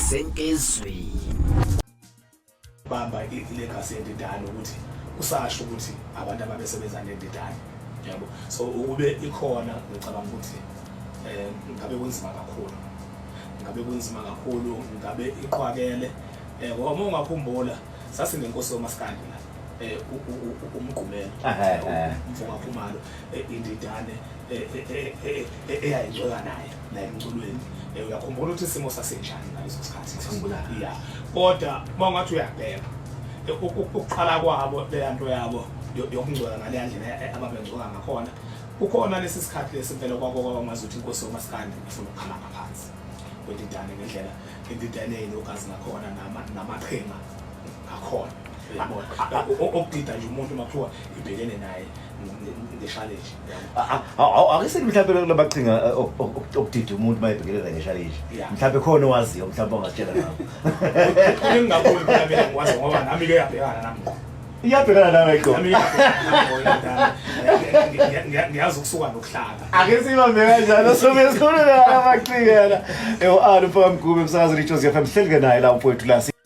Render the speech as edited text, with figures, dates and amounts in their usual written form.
Senkezweni bamba ilegacy yendidane ukuthi usasho ukuthi abantu ababesebenza nendidane yabo so ukube ikhona ngicabanga ukuthi ngabe kunzima kakhulu ngabe iqhwakele uma ungakhumbula sasinenkosi yomaskandi la umgqumelo umfoka Khumalo indidane eyayingcoka naye la emculweni uyakhumbula ukuthi isimo sasenjani ngaleso sikhathi ngikhumbula iya kodwa mawungathi uyabheka ukuqala kwabo le nto yabo yokungcoka ngale ndlela ababengcoka ngakhona ukhona lesi sikhathi lesimpela kwakwazi ukuthi inkosi yomaskandi ifuna ukukhala ngaphansi kwendidane ngendlela indidane enogazi ngakhona namaqhinga ngakhona okudida nje umuntu makuthiwa ibhekene naye nge-challenge akese mhlawumbe labaqhinga okudida umuntu mayebhekene nge-challenge mhlawumbe khona owaziyo mhlawumbe ongatshela nawo ngingakhulu mina ngiwazi ngoba nami ke yabhekana nami iyabhekana nawe qho ngiyazi ukusuka nokuhlaka ake sibambe kanjalo sobe sikhuluma ngamaqhinga la Alo Mfaka Mgube umsakazi Jozi FM sihleleke naye la mfowethu la